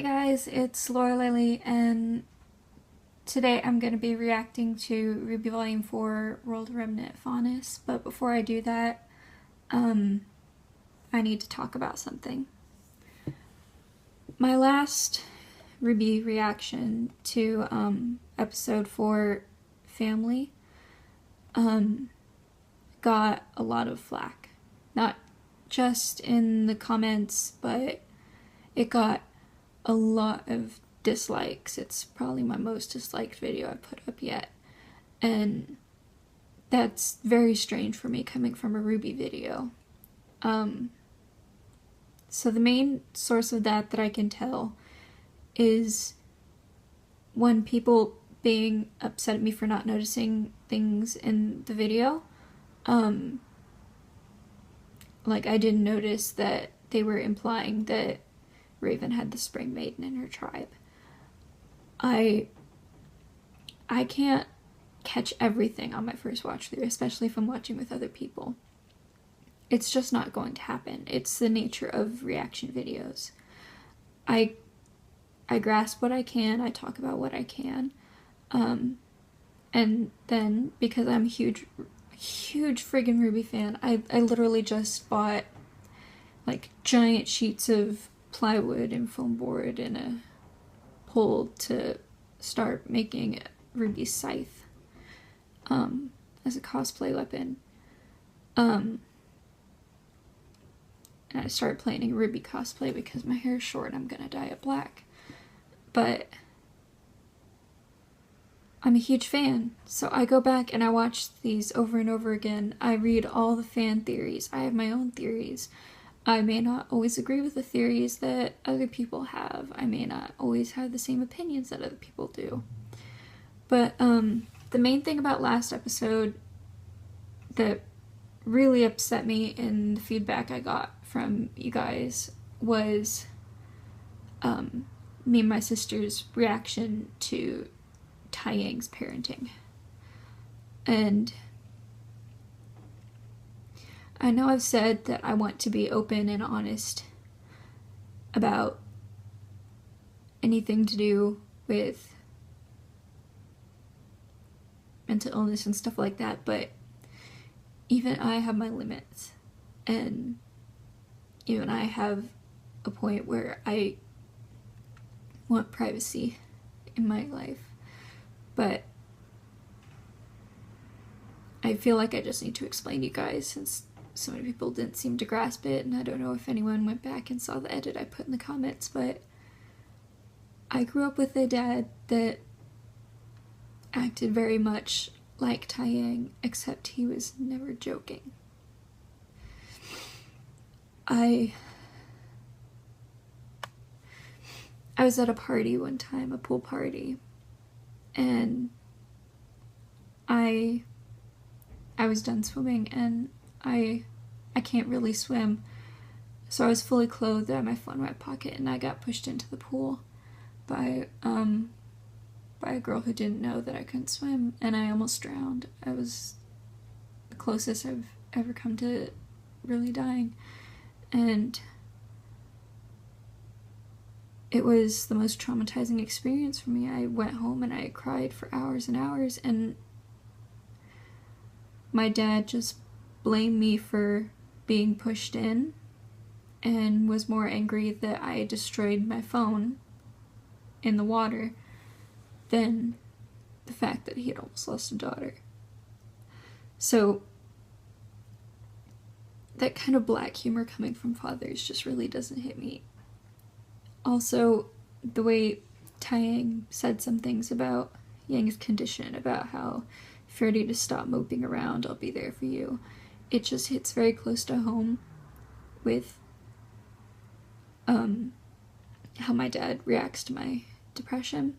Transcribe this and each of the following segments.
Hey guys, it's Laurelei, and today I'm going to be reacting to RWBY Volume 4 World Remnant Faunus, but before I do that, I need to talk about something. My last RWBY reaction to episode 4 Family got a lot of flack. Not just in the comments, but it got a lot of dislikes. It's probably my most disliked video I put up yet, and that's very strange for me coming from a RWBY video. So the main source of that I can tell is when people being upset at me for not noticing things in the video. Like, I didn't notice that they were implying that Raven had the Spring Maiden in her tribe. I can't catch everything on my first watch through, especially if I'm watching with other people. It's just not going to happen. It's the nature of reaction videos. I grasp what I can, I talk about what I can, and then because I'm a huge friggin' RWBY fan, I literally just bought like giant sheets of plywood and foam board and a pole to start making RWBY scythe as a cosplay weapon. And I started planning RWBY cosplay because my hair is short and I'm gonna dye it black. But I'm a huge fan, so I go back and I watch these over and over again. I read all the fan theories. I have my own theories. I may not always agree with the theories that other people have. I may not always have the same opinions that other people do. But the main thing about last episode that really upset me in the feedback I got from you guys was me and my sister's reaction to Taeyang's parenting. And I know I've said that I want to be open and honest about anything to do with mental illness and stuff like that, but even I have my limits, and even I have a point where I want privacy in my life, but I feel like I just need to explain to you guys since so many people didn't seem to grasp it, and I don't know if anyone went back and saw the edit I put in the comments, but I grew up with a dad that acted very much like Taeyang, except he was never joking. I was at a party one time, a pool party, and I was done swimming, and I can't really swim, so I was fully clothed, I had my phone in my pocket, and I got pushed into the pool by a girl who didn't know that I couldn't swim, and I almost drowned. I was the closest I've ever come to really dying, and it was the most traumatizing experience for me. I went home and I cried for hours and hours, and my dad just blamed me for being pushed in and was more angry that I destroyed my phone in the water than the fact that he had almost lost a daughter. So that kind of black humor coming from fathers just really doesn't hit me. Also, the way Taeyang said some things about Yang's condition, about how if you're ready to stop moping around, I'll be there for you. It just hits very close to home with how my dad reacts to my depression.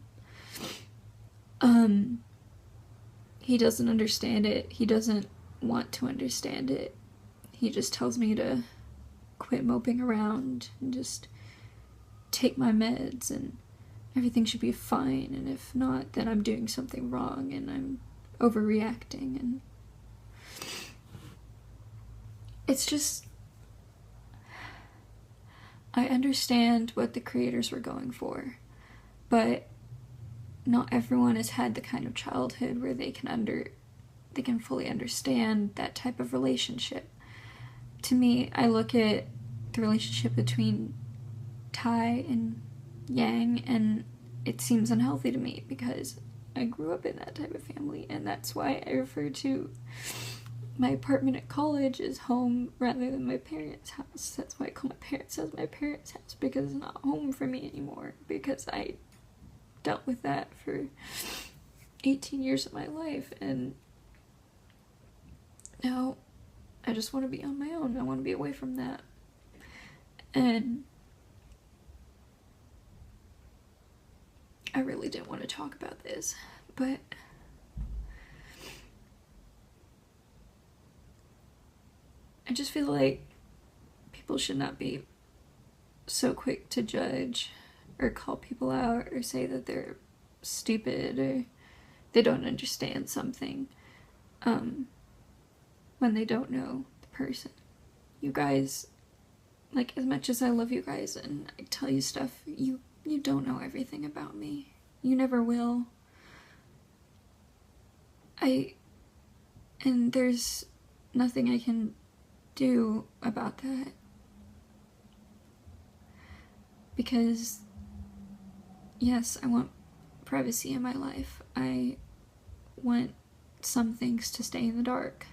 He doesn't understand it. He doesn't want to understand it. He just tells me to quit moping around and just take my meds and everything should be fine, and if not, then I'm doing something wrong and I'm overreacting, and it's just, I understand what the creators were going for, but not everyone has had the kind of childhood where they can fully understand that type of relationship. To me, I look at the relationship between Tai and Yang, and it seems unhealthy to me because I grew up in that type of family, and that's why I refer to my apartment at college as home rather than my parents' house. That's why I call my parents' house my parents' house, because it's not home for me anymore, because I dealt with that for 18 years of my life, and now I just want to be on my own. I want to be away from that. And I really didn't want to talk about this, but I just feel like people should not be so quick to judge or call people out or say that they're stupid or they don't understand something when they don't know the person. You guys, like, as much as I love you guys and I tell you stuff, you don't know everything about me. You never will. And there's nothing I can do about that, because yes, I want privacy in my life. I want some things to stay in the dark,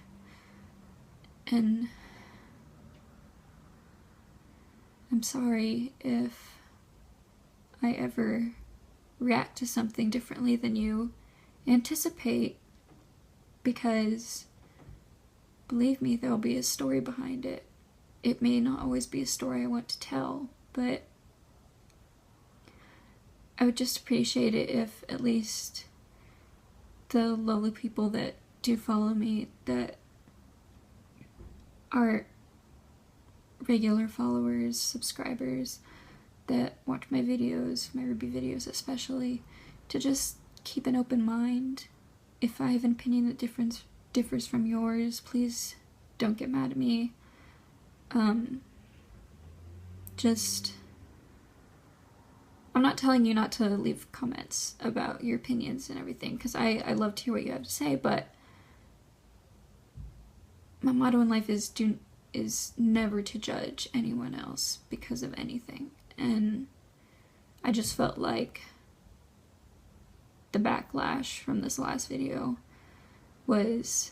and I'm sorry if I ever react to something differently than you anticipate, because believe me, there'll be a story behind it. It may not always be a story I want to tell, but I would just appreciate it if at least the lovely people that do follow me, that are regular followers, subscribers, that watch my videos, my RWBY videos especially, to just keep an open mind. If I have an opinion that differs from yours, please don't get mad at me. I'm not telling you not to leave comments about your opinions and everything, because I love to hear what you have to say, but my motto in life is never to judge anyone else because of anything. And I just felt like the backlash from this last video was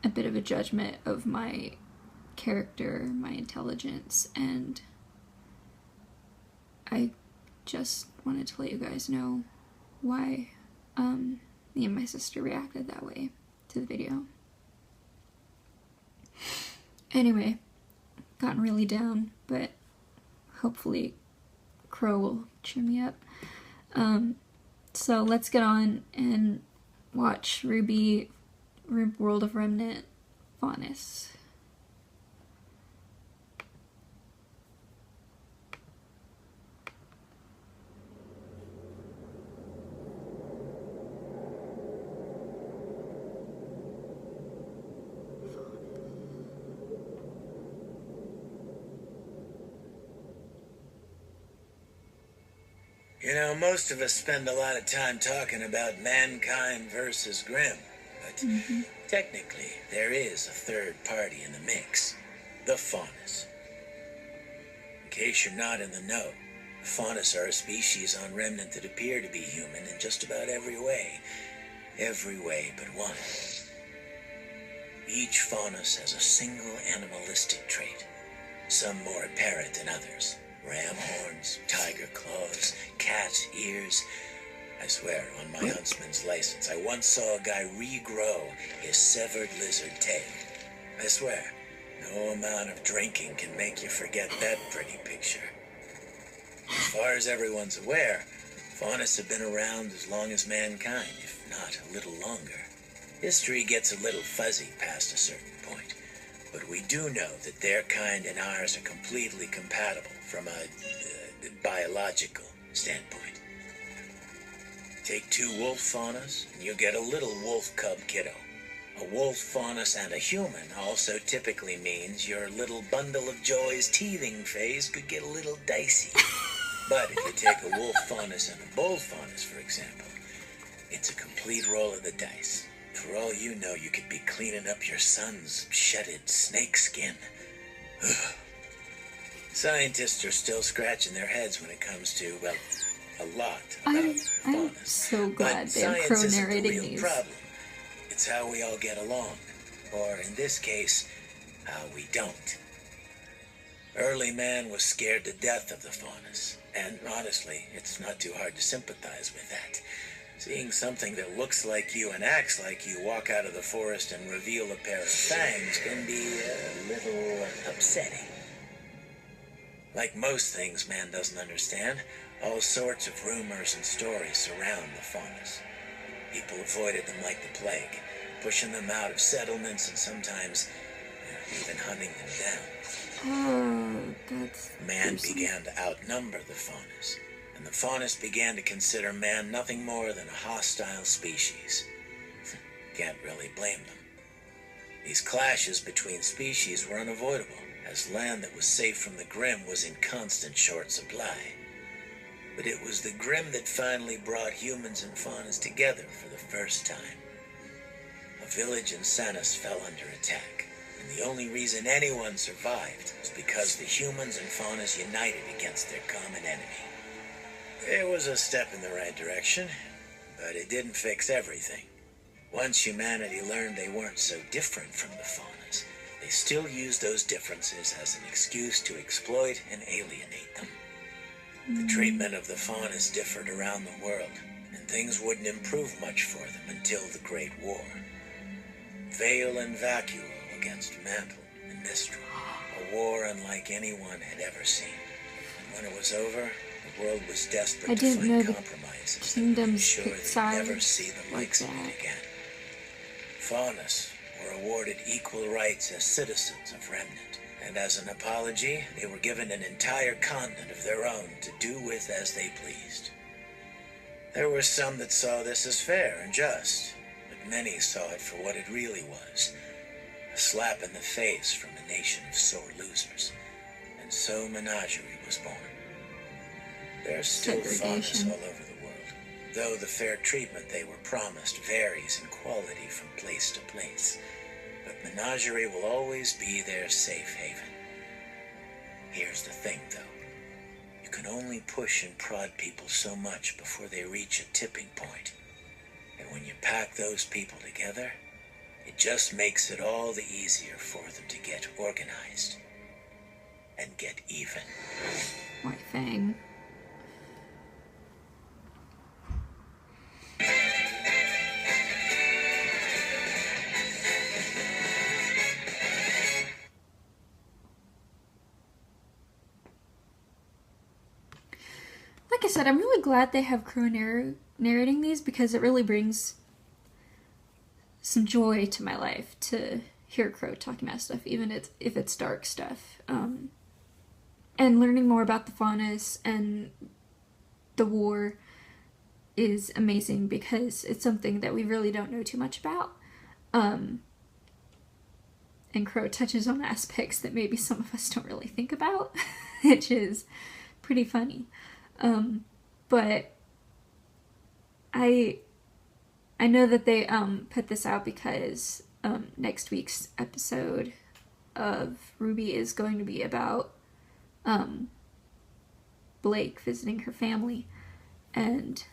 a bit of a judgment of my character, my intelligence, and I just wanted to let you guys know why me and my sister reacted that way to the video. Anyway, gotten really down, but hopefully Qrow will cheer me up. So let's get on and watch RWBY World of Remnant Faunus. You know, most of us spend a lot of time talking about mankind versus Grimm, but technically there is a third party in the mix, the Faunus. In case you're not in the know, the Faunus are a species on Remnant that appear to be human in just about every way but one. Each Faunus has a single animalistic trait, some more apparent than others. Ram horns, tiger claws, cat ears. I swear, on my huntsman's license, I once saw a guy regrow his severed lizard tail. I swear, no amount of drinking can make you forget that pretty picture. As far as everyone's aware, Faunus have been around as long as mankind, if not a little longer. History gets a little fuzzy past a certain point, but we do know that their kind and ours are completely compatible from a biological standpoint. Take two wolf Faunus, and you get a little wolf cub kiddo. A wolf, faunus, and a human also typically means your little bundle of joy's teething phase could get a little dicey. But if you take a wolf faunus and a bull faunus, for example, it's a complete roll of the dice. For all you know, you could be cleaning up your son's shedded snake skin. Scientists are still scratching their heads when it comes to, well, a lot about faunus. I'm so glad they have Qrow narrating these. Problem. It's how we all get along. Or, in this case, how we don't. Early man was scared to death of the faunus. And honestly, it's not too hard to sympathize with that. Seeing something that looks like you and acts like you walk out of the forest and reveal a pair of fangs can be a little upsetting. Like most things man doesn't understand, all sorts of rumors and stories surround the faunus. People avoided them like the plague, pushing them out of settlements and sometimes even hunting them down. Oh, that's Man gruesome. began to outnumber the faunus, and the faunus began to consider man nothing more than a hostile species. Can't really blame them. These clashes between species were unavoidable, as land that was safe from the grim was in constant short supply. But it was the grim that finally brought humans and faunus together for the first time. A village in Sanus fell under attack, and the only reason anyone survived was because the humans and faunus united against their common enemy. It was a step in the right direction, but it didn't fix everything. Once humanity learned they weren't so different from the faunus, they still used those differences as an excuse to exploit and alienate them. The treatment of the faunus differed around the world, and things wouldn't improve much for them until the Great War. Veil and vacuole against mantle and mistral, a war unlike anyone had ever seen. And when it was over, the world was desperate to find compromises that would ensure they'd never see the likes of it again. Faunus were awarded equal rights as citizens of Remnant, and as an apology, they were given an entire continent of their own to do with as they pleased. There were some that saw this as fair and just, but many saw it for what it really was, a slap in the face from a nation of sore losers. And so Menagerie was born. There's still faunus all over the world, though the fair treatment they were promised varies in quality from place to place. But Menagerie will always be their safe haven. Here's the thing, though. You can only push and prod people so much before they reach a tipping point. And when you pack those people together, it just makes it all the easier for them to get organized and get even. My thing. Like I said, I'm really glad they have Qrow narrating these because it really brings some joy to my life to hear Qrow talking about stuff, even if it's dark stuff. And learning more about the faunus and the war is amazing because it's something that we really don't know too much about. And Qrow touches on aspects that maybe some of us don't really think about, which is pretty funny. But I know that they put this out because next week's episode of RWBY is going to be about Blake visiting her family and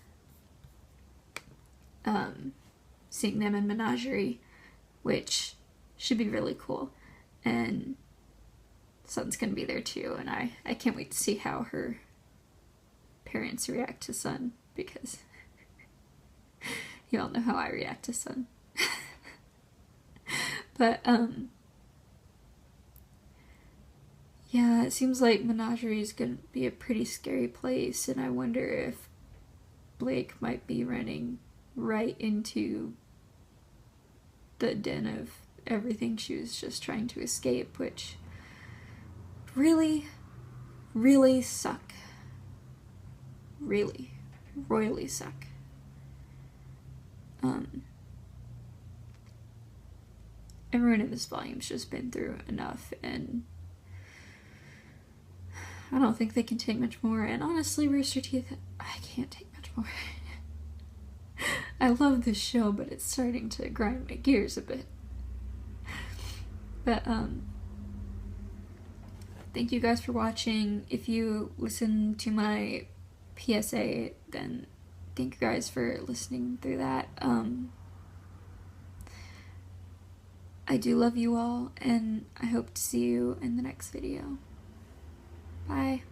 seeing them in Menagerie, which should be really cool. And Sun's gonna be there too, and I can't wait to see how her parents react to Sun, because you all know how I react to Sun. But yeah, it seems like Menagerie is gonna be a pretty scary place, and I wonder if Blake might be running right into the den of everything she was just trying to escape, which really, really suck. Really, royally suck. everyone in this volume's just been through enough, and I don't think they can take much more. And honestly, Rooster Teeth, I can't take much more. I love this show, but it's starting to grind my gears a bit. But thank you guys for watching. If you listen to my PSA, then thank you guys for listening through that. I do love you all, and I hope to see you in the next video. Bye.